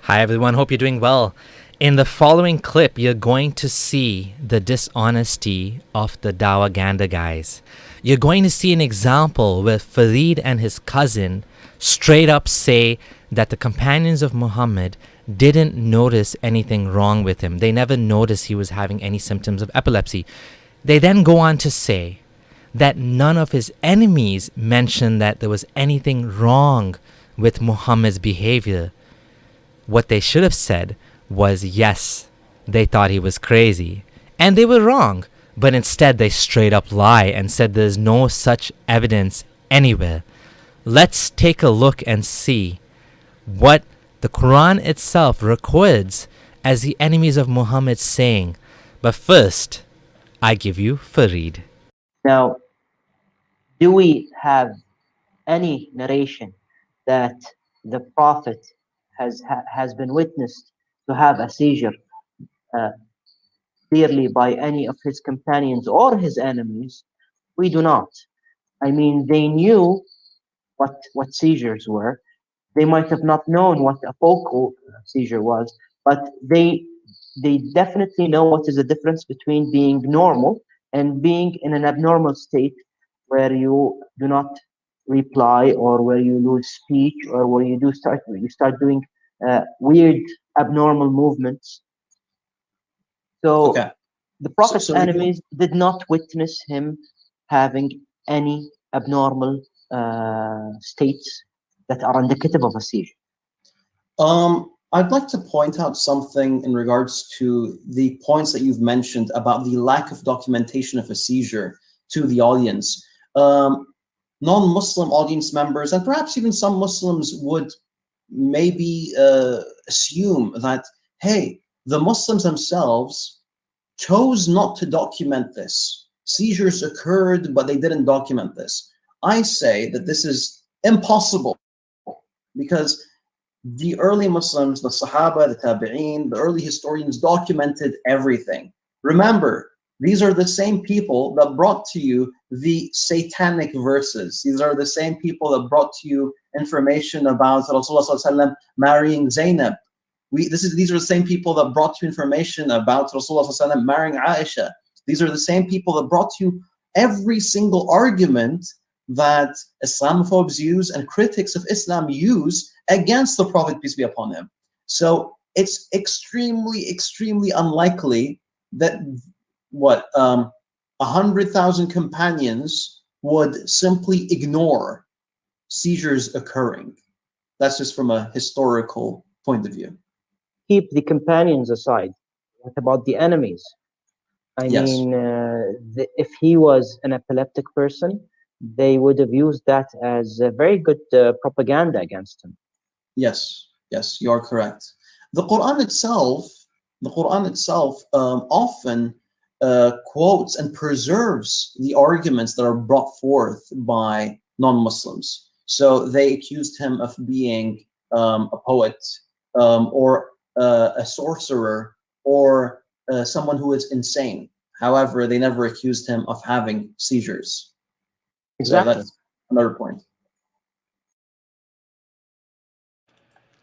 Hi everyone, hope you're doing well. In the following clip, you're going to see the dishonesty of the Dawaganda guys. You're going to see an example where Farid and his cousin straight up say that the companions of Muhammad didn't notice anything wrong with him. They never noticed he was having any symptoms of epilepsy. They then go on to say that none of his enemies mentioned that there was anything wrong with Muhammad's behavior. What they should have said was yes, they thought he was crazy. And they were wrong. But instead, they straight up lie and said there's no such evidence anywhere. Let's take a look and see what the Quran itself records as the enemies of Muhammad saying. But first, I give you Farid. Now, do we have any narration that the Prophet has been witnessed to have a seizure uh, clearly by any of his companions or his enemies? We do not. I mean, they knew what seizures were. They might have not known what a focal seizure was, but they definitely know what is the difference between being normal and being in an abnormal state where you do not reply or where you lose speech or where you start doing weird abnormal movements. So Okay. the So, Prophet's so we can, enemies did not witness him having any abnormal states that are indicative of a seizure. I'd like to point out something in regards to the points that you've mentioned about the lack of documentation of a seizure to the audience. Non-Muslim audience members, and perhaps even some Muslims, would maybe assume that, hey, the Muslims themselves chose not to document this. Seizures occurred, but they didn't document this. I say that this is impossible because the early Muslims, the Sahaba, the Tabi'een, the early historians documented everything. Remember, these are the same people that brought to you the satanic verses. These are the same people that brought to you information about Rasulullah marrying Zainab. These are the same people that brought you information about Rasulullah marrying Aisha. These are the same people that brought you every single argument that Islamophobes use and critics of Islam use against the Prophet, peace be upon him. So it's extremely, extremely unlikely that 100,000 companions would simply ignore seizures occurring. That's just from a historical point of view. Keep the companions aside. What about the enemies? I Yes. mean, if he was an epileptic person, they would have used that as a very good propaganda against him. Yes, yes, you are correct. The Quran itself often quotes and preserves the arguments that are brought forth by non-Muslims. So they accused him of being a poet, or a sorcerer, or someone who is insane. However, they never accused him of having seizures. So Exactly. that's another point.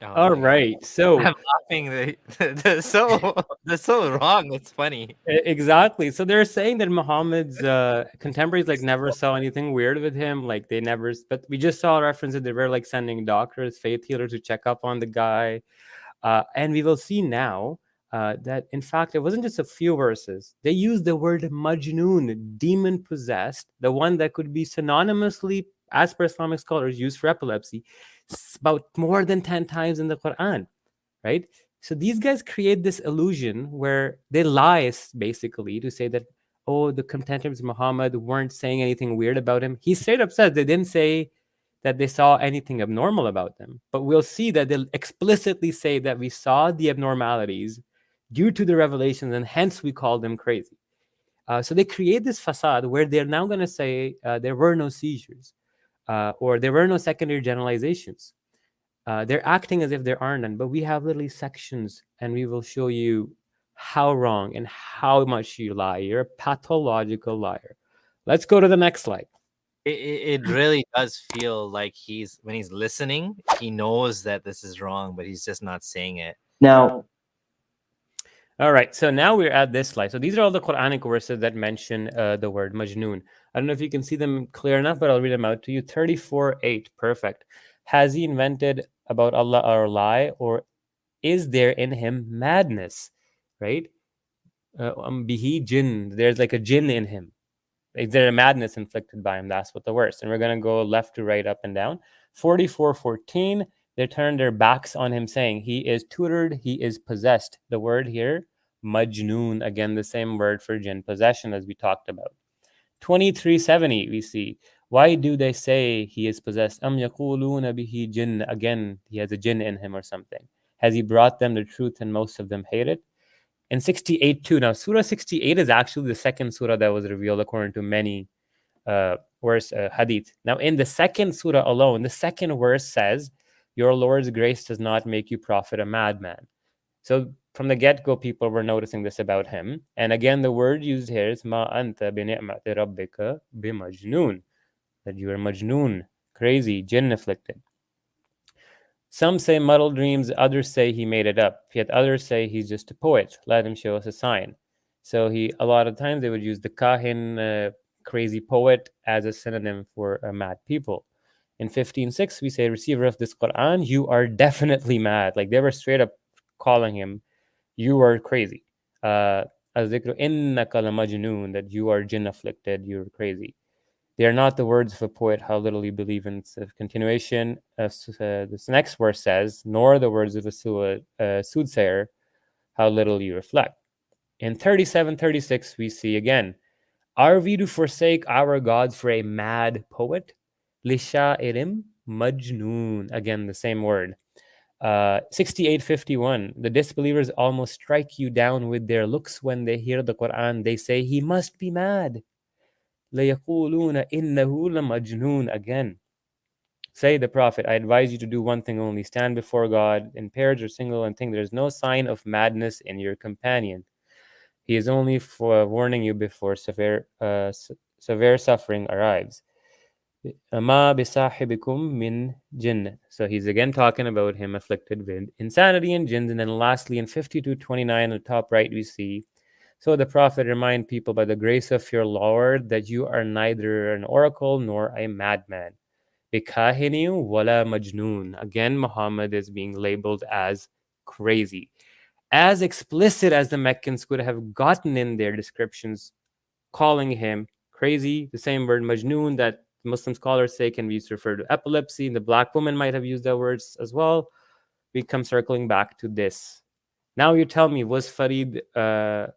Oh All my god. right. So I'm laughing. They're so wrong. It's funny. exactly. So they're saying that Muhammad's contemporaries like never saw anything weird with him. Like they never. But we just saw a reference that they were like sending doctors, faith healers to check up on the guy. And we will see now that in fact it wasn't just a few verses. They used the word majnoon, demon possessed, the one that could be synonymously, as per Islamic scholars, used for epilepsy, about more than 10 times in the Quran, right? So these guys create this illusion where they lie basically to say that, oh, the contemporaries of Muhammad weren't saying anything weird about him. He straight up says they didn't say that they saw anything abnormal about them. But we'll see that they'll explicitly say that we saw the abnormalities due to the revelations and hence we call them crazy. So they create this facade where they're now going to say there were no seizures or there were no secondary generalizations. They're acting as if there are none, but we have literally sections and we will show you how wrong and how much you lie. You're a pathological liar. Let's go to the next slide. it really does feel like when he's listening, he knows that this is wrong, but he's just not saying it. Now, All right, so now we're at this slide. So these are all the Quranic verses that mention the word majnoon. I don't know if you can see them clear enough, but I'll read them out to you. 34:8, perfect. Has he invented about Allah or lie, or is there in him madness? Right? Bihi jinn. There's like a jinn in him. Is there a madness inflicted by him? That's what the verse. And we're going to go left to right, up and down. 44:14. They turn their backs on him, saying, he is tutored, he is possessed. The word here, majnoon, again, the same word for jinn possession as we talked about. 23:70, we see, why do they say he is possessed? Am yaquluna bihi jinn. Again, he has a jinn in him or something. Has he brought them the truth and most of them hate it? And 68:2. Now, Surah 68 is actually the second surah that was revealed according to many hadith. Now, in the second surah alone, the second verse says, your Lord's grace does not make you prophet a madman. So from the get-go, people were noticing this about him. And again, the word used here is ma anta bi ni'mati rabbika bi majnoon, that you are majnoon, crazy, jinn afflicted. Some say muddled dreams, others say he made it up, yet others say he's just a poet. Let him show us a sign. So a lot of times they would use the kahin, crazy poet, as a synonym for mad people. In 15:6, we say, receiver of this Quran, you are definitely mad. Like they were straight up calling him, you are crazy. Al-Zikru innaka la majnoon, that you are jinn afflicted, you're crazy. They are not the words of a poet, how little you believe in. It's a continuation. This next verse says, nor the words of a soothsayer, how little you reflect. In 37:36, we see again, are we to forsake our gods for a mad poet? Lisha'irim majnoon. Again, the same word. 68:51, the disbelievers almost strike you down with their looks when they hear the Quran. They say, he must be mad. لَيَقُولُونَ إِنَّهُ لَمَجْنُونَ. Again, say the Prophet, I advise you to do one thing only, stand before God in pairs or single and think there is no sign of madness in your companion. He is only for warning you before severe suffering arrives. Ma bisahibikum min jinn. So he's again talking about him afflicted with insanity and jinns. And then lastly, in 52:29, on the top right, we see, so the Prophet remind people by the grace of your Lord that you are neither an oracle nor a madman. Bikahini wala majnoon. Again, Muhammad is being labeled as crazy. As explicit as the Meccans could have gotten in their descriptions, calling him crazy, the same word majnoon that Muslim scholars say can be used to refer to epilepsy. The black woman might have used that words as well. We come circling back to this. Now you tell me, was Farid or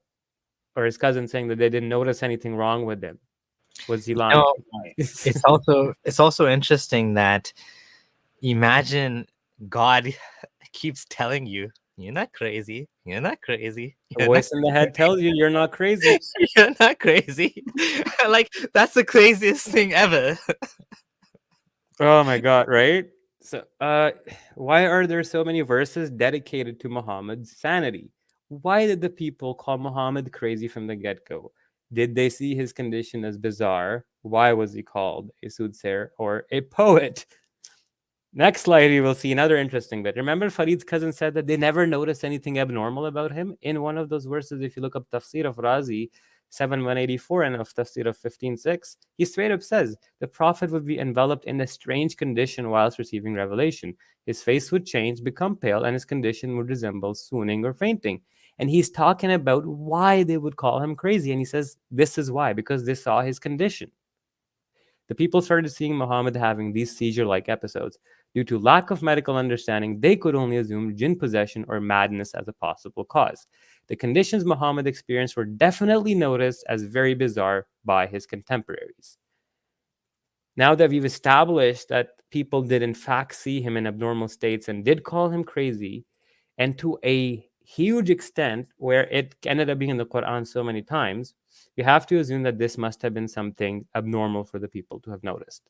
his cousin saying that they didn't notice anything wrong with him? Was he lying? No, it's also interesting that imagine God keeps telling you, you're not crazy. You're not crazy. The voice in the head tells you you're not crazy. You're not crazy. Like that's the craziest thing ever. Oh my God, right? So why are there so many verses dedicated to Muhammad's sanity? Why did the people call Muhammad crazy from the get-go? Did they see his condition as bizarre? Why was he called a soothsayer or a poet? Next slide, you will see another interesting bit. Remember, Farid's cousin said that they never noticed anything abnormal about him? In one of those verses, if you look up Tafsir of Razi 7:184 and of Tafsir of 15:6, he straight up says the Prophet would be enveloped in a strange condition whilst receiving revelation. His face would change, become pale, and his condition would resemble swooning or fainting. And he's talking about why they would call him crazy. And he says, this is why, because they saw his condition. The people started seeing Muhammad having these seizure-like episodes. Due to lack of medical understanding, they could only assume jinn possession or madness as a possible cause. The conditions Muhammad experienced were definitely noticed as very bizarre by his contemporaries. Now that we've established that people did in fact see him in abnormal states and did call him crazy, and to a huge extent where it ended up being in the Quran so many times, you have to assume that this must have been something abnormal for the people to have noticed.